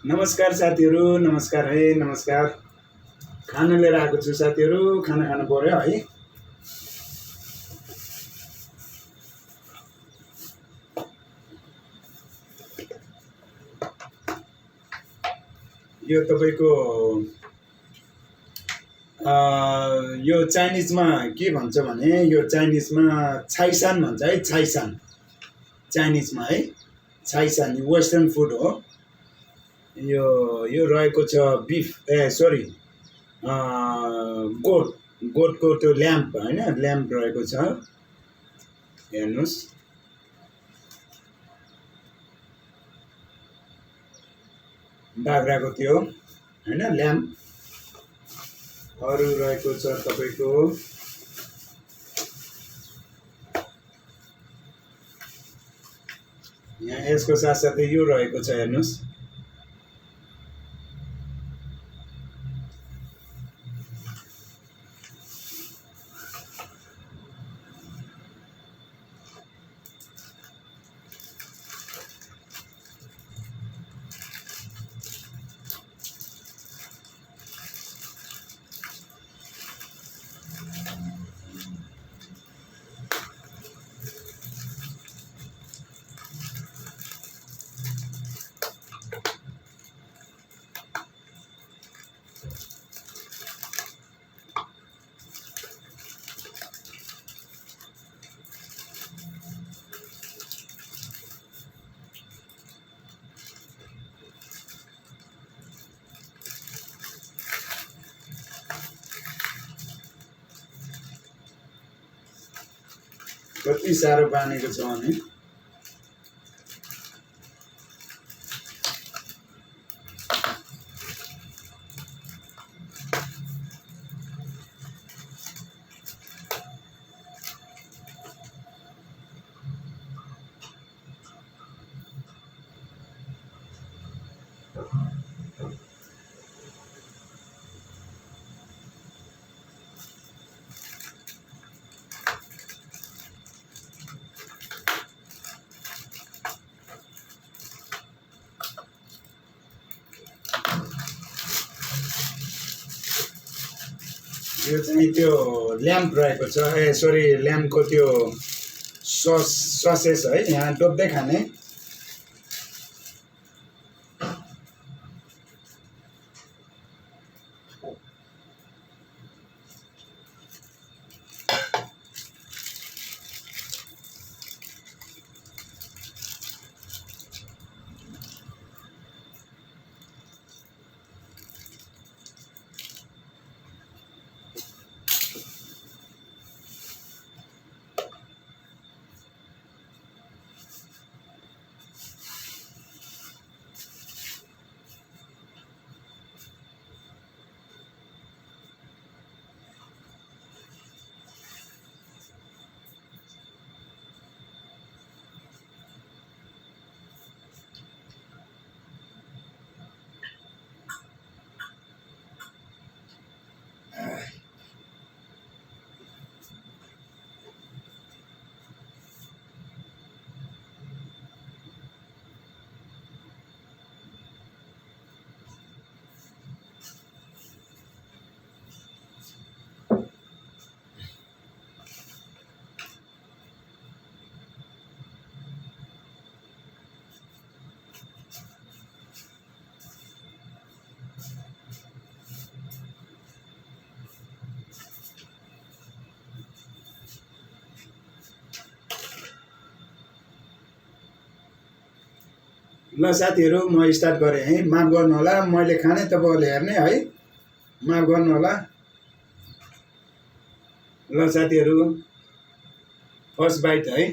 नमस्कार साथीहरू, नमस्कार है, नमस्कार। खाना लिएर आएको छु साथीहरू, खाना खानु पर्यो है। यो तपाईको यो चाइनिजमा के भन्छ भने यो चाइनिजमा छाइसान भन्छ है, छाइसान। चाइनिजमा है छाइसान वेस्टर्न फुड हो। यो रहेको छ बिफ गोटको त्यो ल्याम्प हैन, ल्याम्प रहेको छ। हेर्नुस्, बाख्राको त्यो हैन ल्याम्प। अरू रहेको छ तपाईको यहाँ यसको साथसाथै यो रहेको छ। हेर्नुस्, कति साह्रो बानेको छ भने यो चाहिँ त्यो ल्याम्प रहेको छ। ल्याम्पको त्यो ससेस है, यहाँ डोब्दै खाने। ल साथीहरू, म स्टार्ट गरेँ है। माफ गर्नु होला, मैले खाने तपाईहरुले हेर्ने है, माफ गर्नु होला। ल साथीहरू, फर्स्ट बाइट है।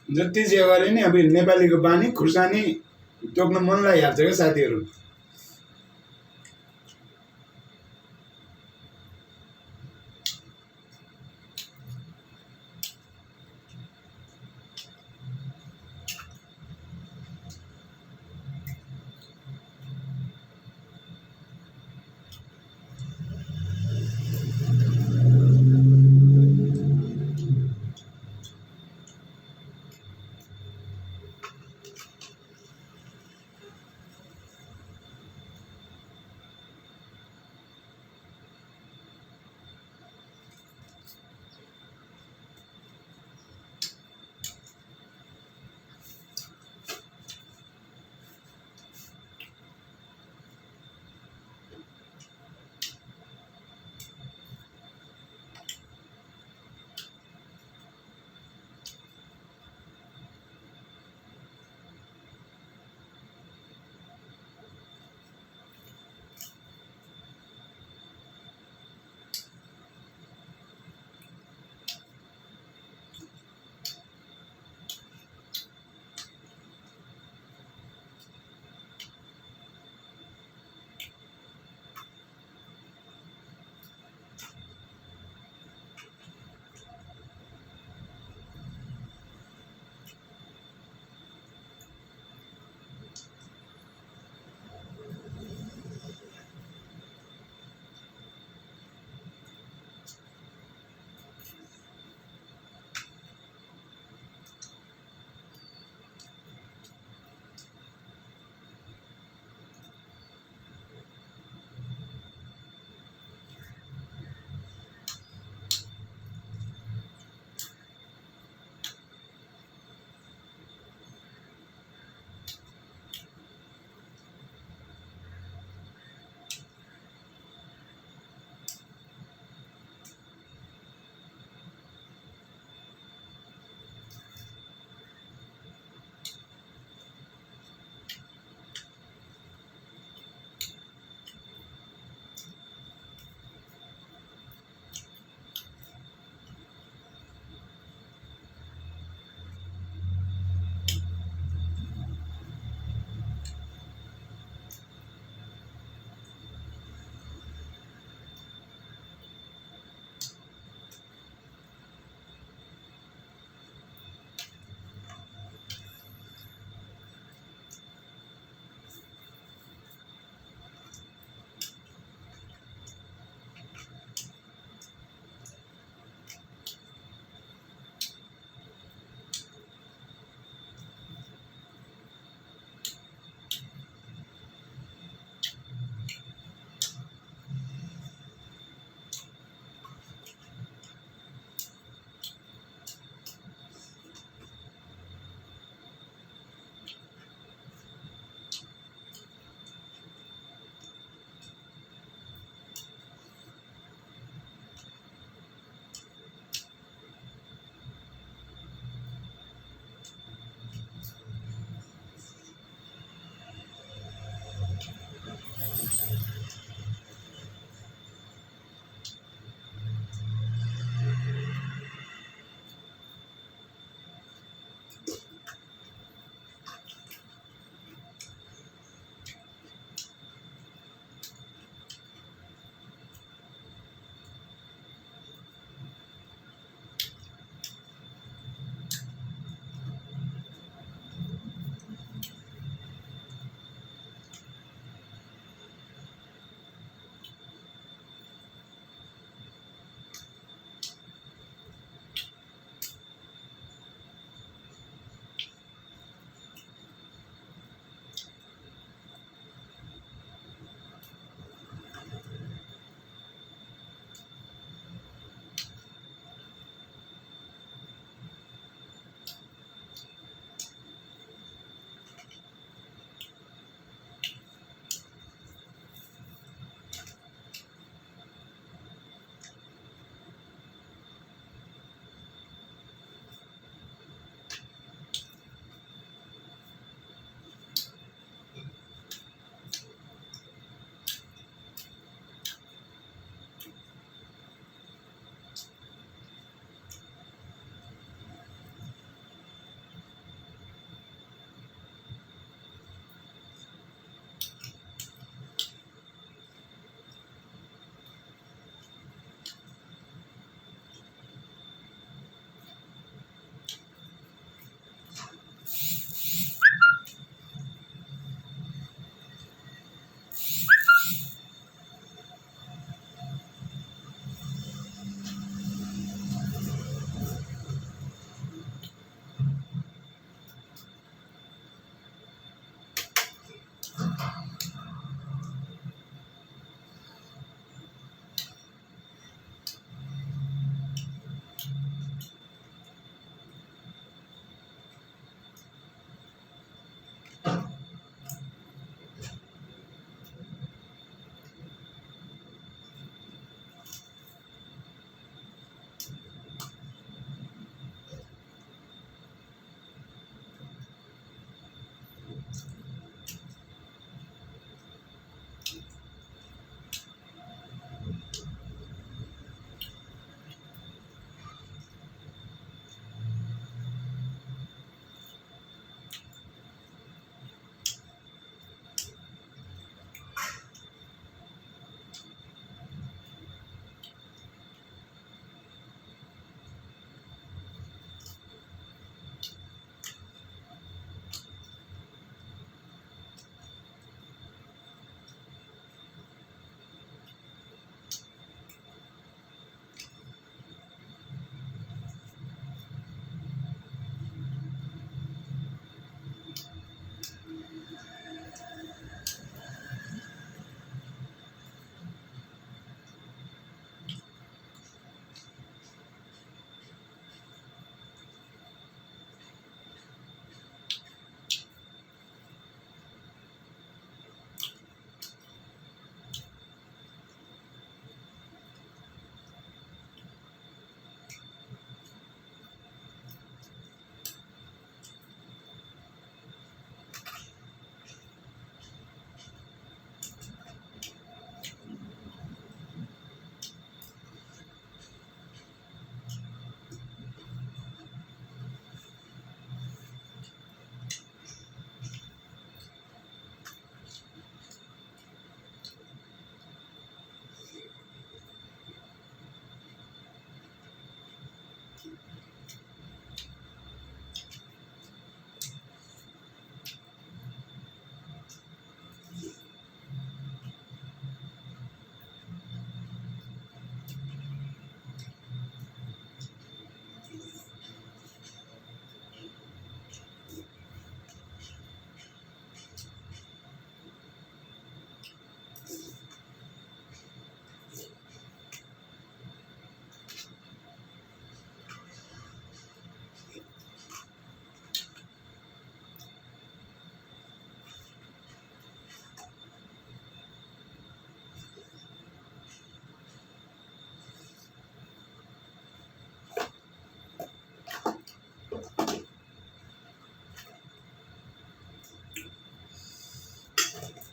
जति जे गरे नि अब नेपालीको बानी खुर्सानी टोक्न मन लागिहाल्छ क्या साथीहरू।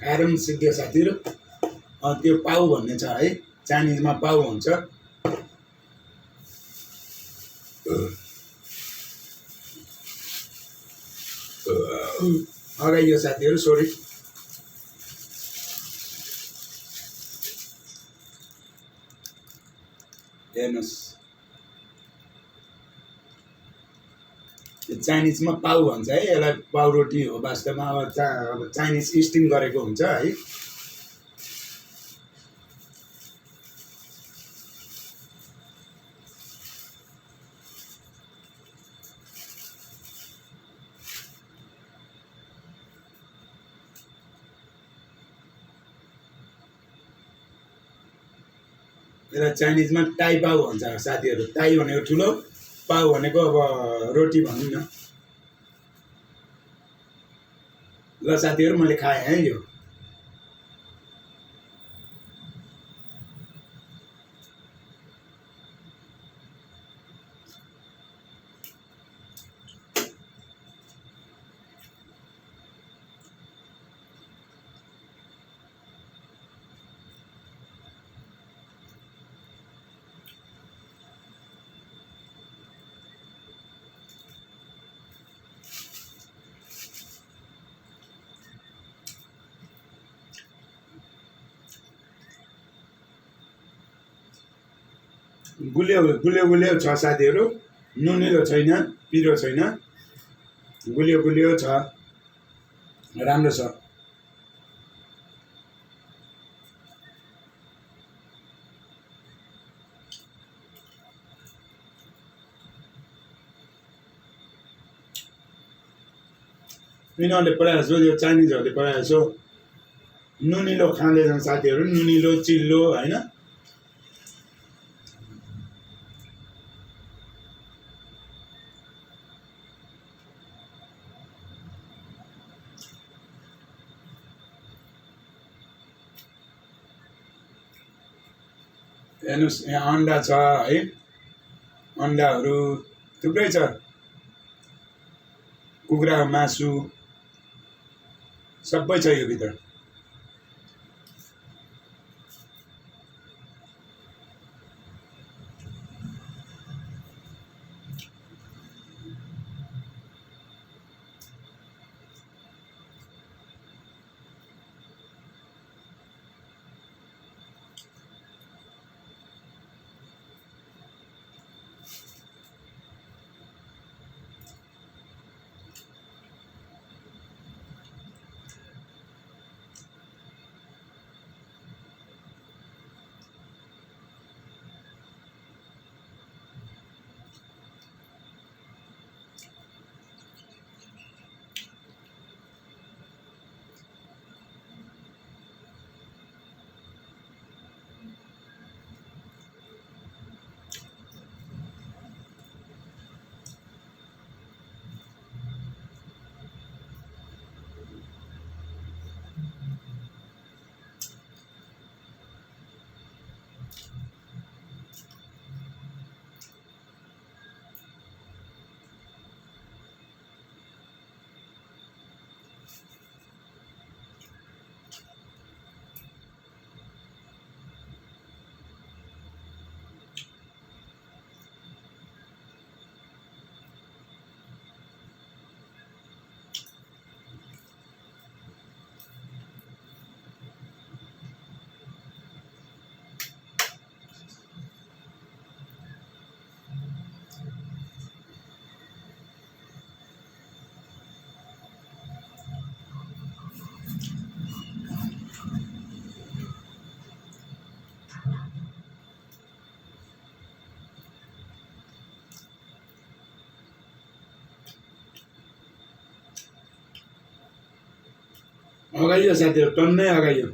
खाएर पनि सिक्यो साथीहरू। त्यो पाउ भन्ने छ है, चाइनिजमा पाउ हुन्छ। अगाइयो साथीहरू, सोरी। हेर्नुहोस्, चाइनिजमा पाउ भन्छ है, यसलाई पाउरोटी हो वास्तवमा। अब चाइनिज स्टिम गरेको हुन्छ है। यसलाई चाइनिजमा टाई पाउ भन्छ साथीहरू। टाई भनेको ठुलो, पाउ भनेको अब रोटी भनौँ न। ल साथीहरू, मैले खाएँ है यो। गुलियो गुलियो गुलियो छ साथीहरू, नुनिलो छैन, पिरो छैन, गुलियो गुलियो छ, राम्रो छ। यिनीहरूले प्रायः जसो यो चाइनिजहरूले प्रायः जसो नुनिलो खाँदैछन् साथीहरू, नुनिलो चिल्लो होइन। हेर्नुहोस् यहाँ अन्डा छ है, अन्डाहरू थुप्रै छ, कुखुराको मासु सबै छ यो भित्र। अगाइयो साथीहरू, टन्नै अगाइयो।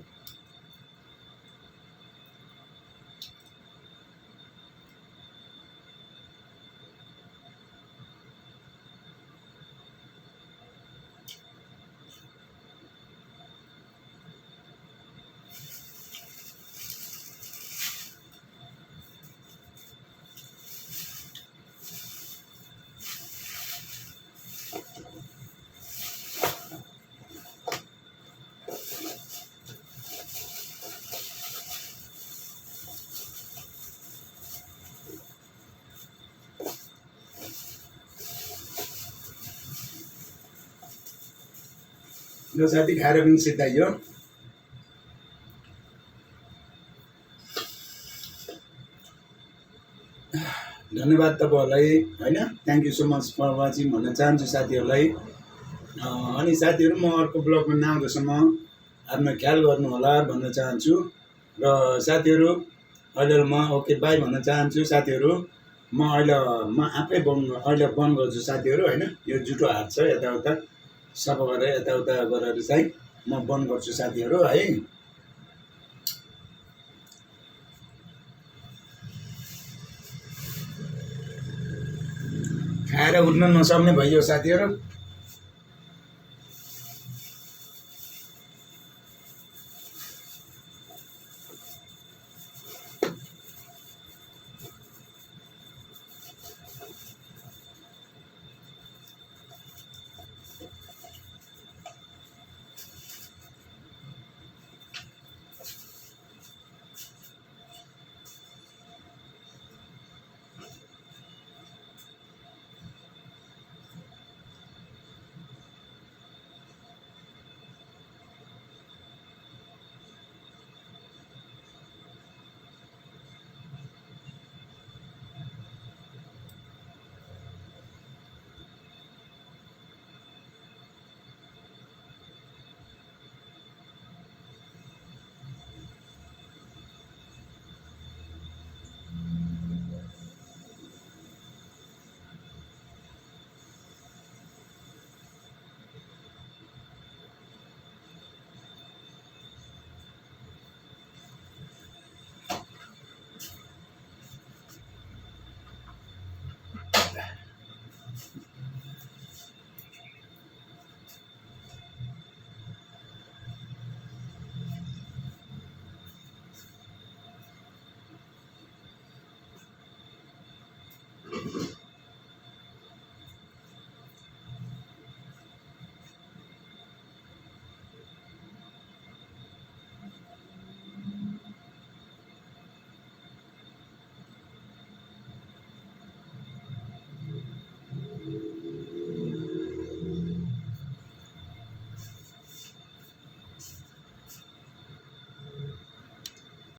यो साथी खाएर पनि सिद्धाइयो। धन्यवाद तपाईँहरूलाई होइन, thank you so much for watching भन्न चाहन्छु साथीहरूलाई। अनि साथीहरू, म अर्को ब्लगमा नआउँदासम्म आफ्नो ख्याल गर्नु होला भन्न चाहन्छु। र साथीहरू अहिले म ओके बाई भन्न चाहन्छु साथीहरू। म आफै अहिले बन्द गर्छु साथीहरू होइन। यो जुठो हात छ यताउता सफा गरेर यताउता गरेर चाहिँ म बन्द गर्छु साथीहरू है। खाएर उठ्न नसक्ने भइयो साथीहरू।